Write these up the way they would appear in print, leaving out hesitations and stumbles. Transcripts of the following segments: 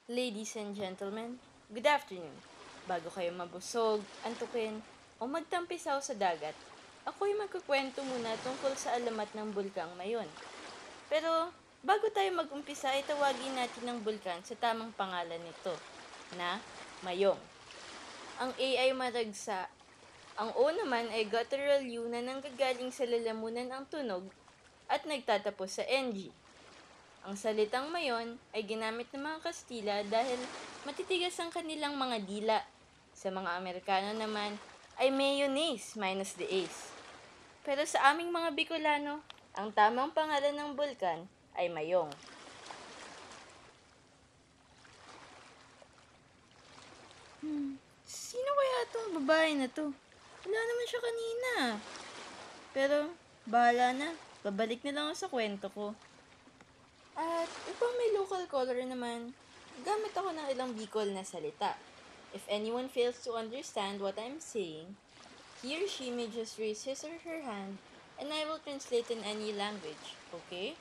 Ladies and gentlemen, good afternoon. Bago kayo mabusog, antukin, o magtampisaw sa dagat, ako'y magkukwento muna tungkol sa alamat ng bulkang Mayon. Pero, bago tayo mag-umpisa, ay tawagin natin ang bulkan sa tamang pangalan nito, na Mayong. Ang A ay maragsa, ang O naman ay guttural U na nanggagaling sa lalamunan ang tunog at nagtatapos sa NG. Ang salitang Mayon ay ginamit ng mga Kastila dahil matitigas ang kanilang mga dila. Sa mga Amerikano naman ay mayonnaise minus the A's. Pero sa aming mga Bicolano, ang tamang pangalan ng bulkan ay Mayong. Sino kaya itong babae na to? Wala naman siya kanina. Pero, bahala na. Babalik na lang ako sa kwento ko. At upang may local color naman, gamit ako ng ilang Bicol na salita. If anyone fails to understand what I'm saying, he or she may just raise his or her hand and I will translate in any language, okay?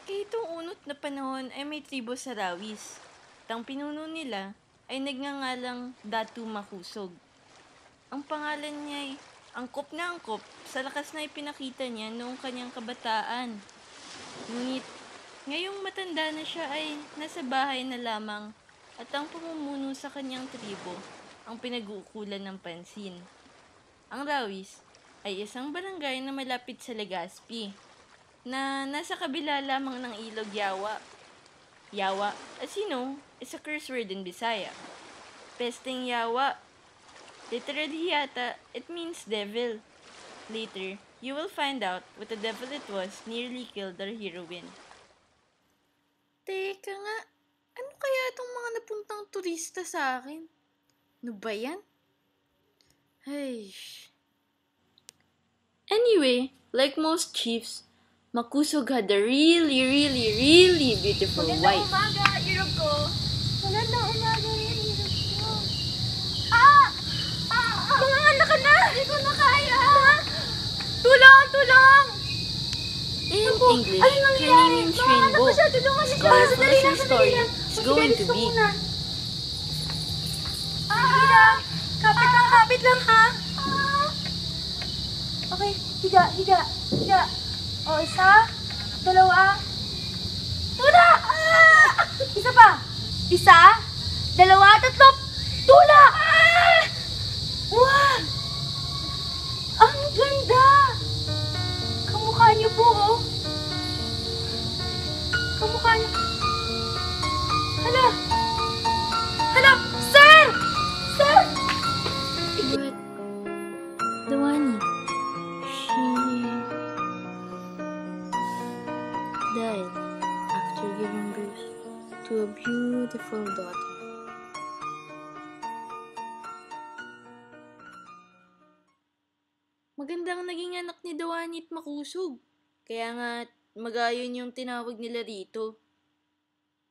Kaya itong unot na panahon ay may tribo sa Rawis. At ang pinuno nila ay nagngangalang Datu Makusog. Ang pangalan niya ay angkop na angkop sa lakas na ipinakita niya noong kanyang kabataan. Ngunit, ngayong matanda na siya ay nasa bahay na lamang at ang pamumuno sa kanyang tribo ang pinag-uukulan ng pansin. Ang Rawis ay isang barangay na malapit sa Legazpi na nasa kabila lamang ng ilog Yawa. Yawa, as you know, is a curse word in Bisaya. Pesteng Yawa. Literally yata, it means devil. Later, you will find out what the devil it was nearly killed our heroine. Teka nga, ano kaya itong mga napuntang turista sa akin? Ano ba yan? Ay. Anyway, like most chiefs, Makusog had a really beautiful wife. Magandang umaga, irog ko. Magandang umaga rin, irog ko. Mga anak ka na! Hindi ko na kaya! Tulong! In English, her name means rainbow. As colorful as her story is going to be. Kapit lang ha! Okay, higa. O, isa, dalawa, tula! Isa pa! Isa, dalawa, tatlo, tula! Wow! Ang ganda! Kamukha niyo po, oh. Kamukha niyo. Hala! Sir! But, Dawani, she died after giving birth to a beautiful daughter. Magandang naging anak ni Dawani at Makusog. Kaya nga, Magayon yung tinawag nila rito.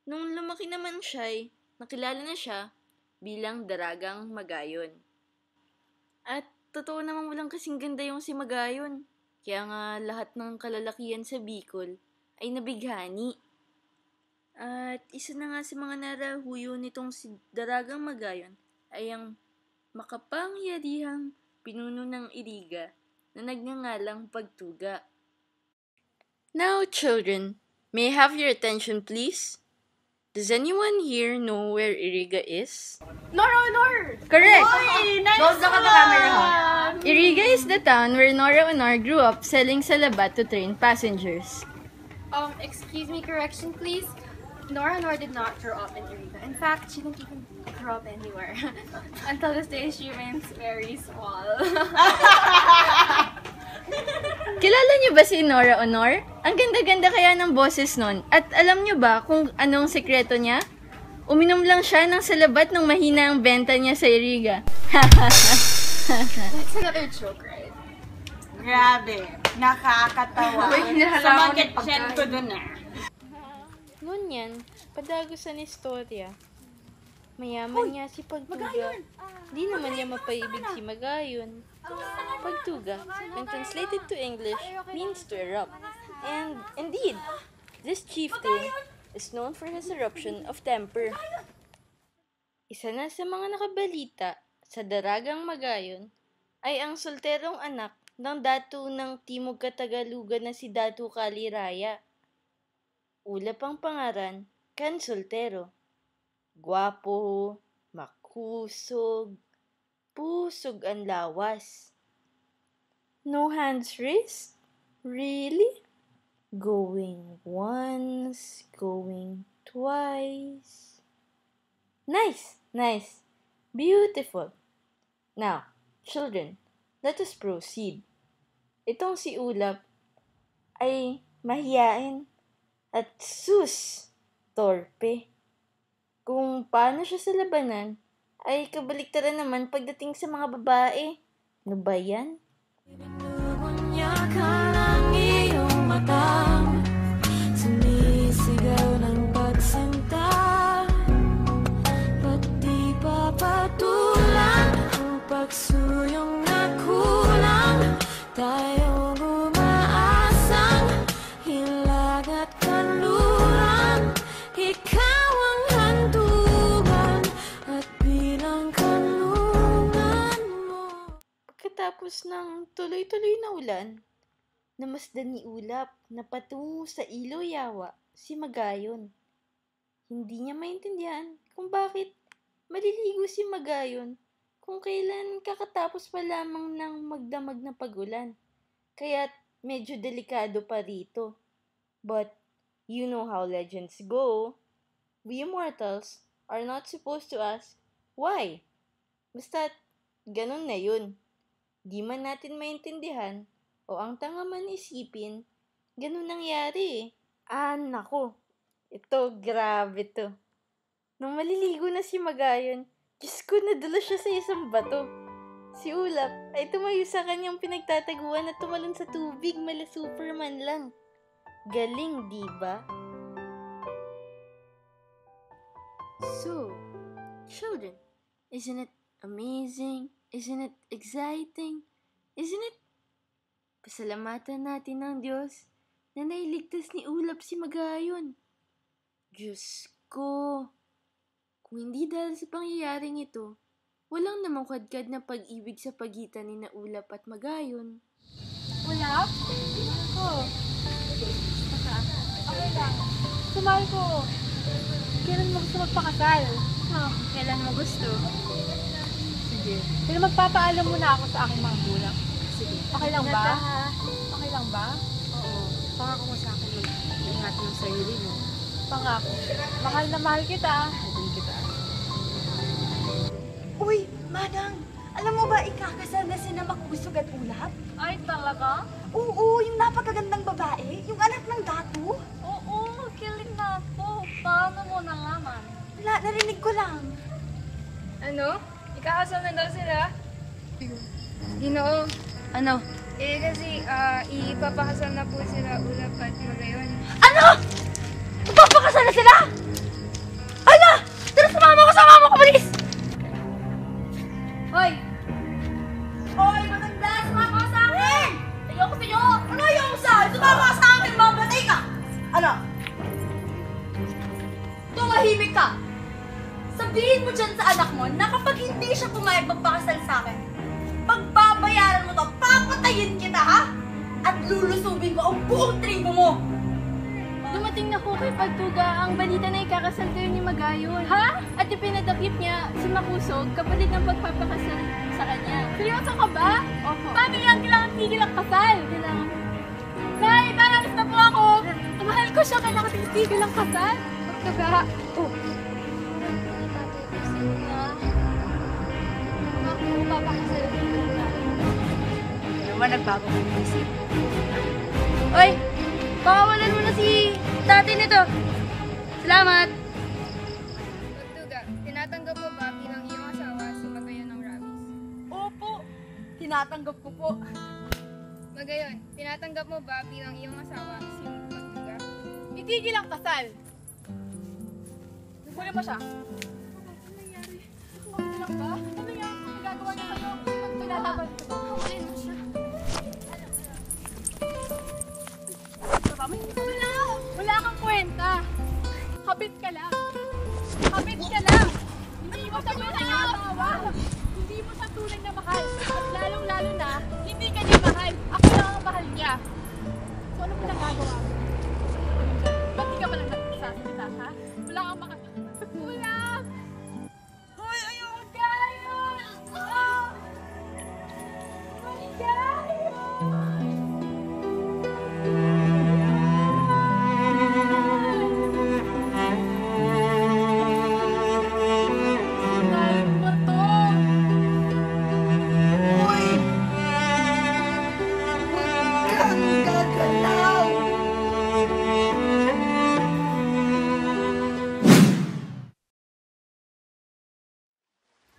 Nung lumaki naman siya, nakilala na siya bilang Daragang Magayon. At totoo namang walang kasing ganda yung si Magayon. Kaya nga lahat ng kalalakihan sa Bicol ay nabighani. At isa na nga sa mga narahuyo nitong si Daragang Magayon ay ang makapangyarihang pinuno ng Iriga na nagngangalang Pagtuga. Now, children, may I have your attention, please? Does anyone here know where Iriga is? Nor! Correct! Nice! Don't look at the camera, ha? Iriga is the town where Nora Honor grew up selling salabat to train passengers. Excuse me, correction, please. Nora did not grow up in Iriga. In fact, she didn't even grow up anywhere. Until this day, she remains very small. Kilala niyo ba si Nora Honor? Ang ganda-ganda kaya ng boses nun. At alam niyo ba kung anong sekreto niya? Uminom lang siya ng salabat nung mahina ang benta niya sa Iriga. That's another joke, right? Grabe. Nakakatawa. Sumakit chat ko dun Ngunyan, padagos sa istorya. Mayaman niya si Pagtuga. Di naman niya mapaibig si Magayon. Pagtuga, when translated to English, means to erupt. And indeed, this chieftain is known for his eruption of temper. Isa na sa mga nakabalita sa Daragang Magayon ay ang solterong anak ng datu ng Timog Katagalugan na si Datu Kaliraya. Ulap ang pangaran, kan soltero. Gwapo, makusog, pusog ang lawas. No hands raised? Really? Going once, going twice. Nice, nice, beautiful. Now, children, let us proceed. Itong si Ulap ay mahiyain at torpe. Kung paano siya sa labanan, ay kabaliktaran naman pagdating sa mga babae. Ano ba yan? Sumisigaw ng pagsinta, pati papatulan ang pagsuyong nakulang. Tayong umaasang hilag at kanluran, ikaw ang handugan at bilang kanlungan mo. Pagkatapos ng tuloy-tuloy na ulan, namasdan ni Ulap na patungo sa Ilo Yawa si Magayon. Hindi niya maintindihan kung bakit maliligo si Magayon kung kailan kakatapos pa lamang ng magdamag na pagulan. Kaya't medyo delikado pa rito. But you know how legends go. We mortals are not supposed to ask why. Basta't ganun na yun. Di man natin maintindihan o ang tanga man isipin, ganun nangyari eh. Nako. Ito, grabe to. Nung maliligo na si Magayon, Diyos ko, nadala siya sa isang bato. Si Ulap ay tumayo sa kanyang pinagtataguan at tumalon sa tubig mala Superman lang. Galing, di ba? So, children, isn't it amazing? Isn't it exciting? Isn't it? Pasalamatan natin ng Diyos na nailigtas ni Ulap si Magayon. Diyos ko! Kung hindi dahil sa pangyayaring ito, walang namangkadkad na pag-ibig sa pagitan ni na Ulap at Magayon. Ulap? Ako. Okay lang. Sumahal ko. Kailan mo gusto magpakasal? Kailan mo gusto? Sige. Pero magpapaalam muna ako sa aking mga gulang. Sige. Okay lang ba? Okay lang ba? Oo. Pangako mo sa akin mag-ingat yung sarili mo. Pangako. Mahal na mahal kita. Sabihin kita. Uy, Manang! Alam mo ba ikakasal na sina Makusog at Ulap? Ay, talaga? Oo, yung napakagandang babae, yung anak ng Datu. Oo, kilig na ako. Paano mo nalaman? Wala, narinig ko lang. Ano? Ikakasal na daw sila? Ginoo. Ano? Kasi ipapakasal na po sila Ulap at Magayon. Ano? Magpapakasal na sila? Ala! Tara, sumama ko! Sumama ko, bilis! Hoy! Oy, maganda! Sumama ka sa akin! Ayoko sa'yo! Ano ayoko sa'yo? Sumama ka sa akin! Mamatay ka! Ano? Tumahimik ka! Sabihin mo dyan sa anak mo na kapag hindi siya pumayag magpakasal sa akin, pagbabayaran mo to, papatayin kita, ha? At lulusubin ko ang buong tribo mo! Dumating na po kay Pagtuga ang balita na ikakasal kayo ni Magayon. Ha? At ipinadakip niya si Makusog kapalit ng pagpapakasal sa kanya. Seryoso ka ba? Opo. Paano yan? Kailangan tigil ang kasal. Kailangan. Nay, paralis na po ako. Mahal ko siya. Kailangan tigil ang kasal. Pagtuga. Oh. Ako, papakasal ko na. Naman nagbago mo isip. Hoy! Pakawalan mo na si tatay nito. Salamat! Pagtuga, tinatanggap mo ba bilang iyong asawa si Magayon ng Ramis? Opo, tinatanggap ko po. Magayon, tinatanggap mo ba bilang iyong asawa si Pagtuga? Itigil ang kasal. Huli mo siya. Ano nangyari? Okay lang ba? Ano yan? Nagagawa niya sa'yo? Pinalaban ko ba? Huli mo siya. Wala kang kwenta. Kapit ka lang. Kapit ka lang. Hindi mo sa tunay na asawa. Hindi mo sa tunay na mahal. At lalong-lalo na, hindi ka niya mahal. Ako lang ang mahal niya. So ano mo nagagawa mo? Ba't di ka pa lang nagsasalita, ha? Wala kang Wala! Hoy, ayun! Kayo! Ah! Kayo!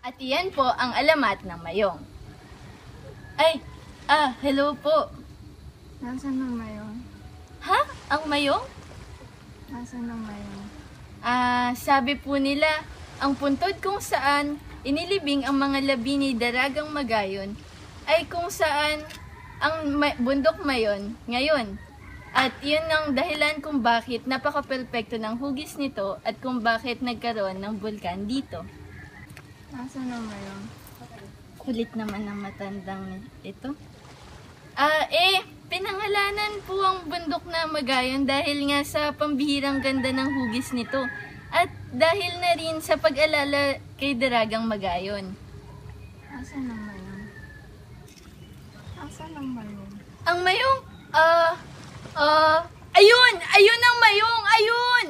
At iyan po ang alamat ng mayong. Ay, hello po. Nasaan ang mayong? Ha? Ang mayong? Nasaan ang mayong? Sabi po nila, ang puntod kung saan inilibing ang mga labi ni Daragang Magayon ay kung saan ang bundok mayon ngayon. At yun ang dahilan kung bakit napaka-perpekto ng hugis nito at kung bakit nagkaroon ng bulkan dito. Nasaan ang mayong? Kulit naman ng matandang ito. Pinangalanan po ang bundok na Magayon dahil nga sa pambihirang ganda ng hugis nito. At dahil na rin sa pag-alala kay Daragang Magayon. Nasaan ang mayong? Nasaan ang mayong? Ang mayong, ayun! Ayun ang mayong! Ayun!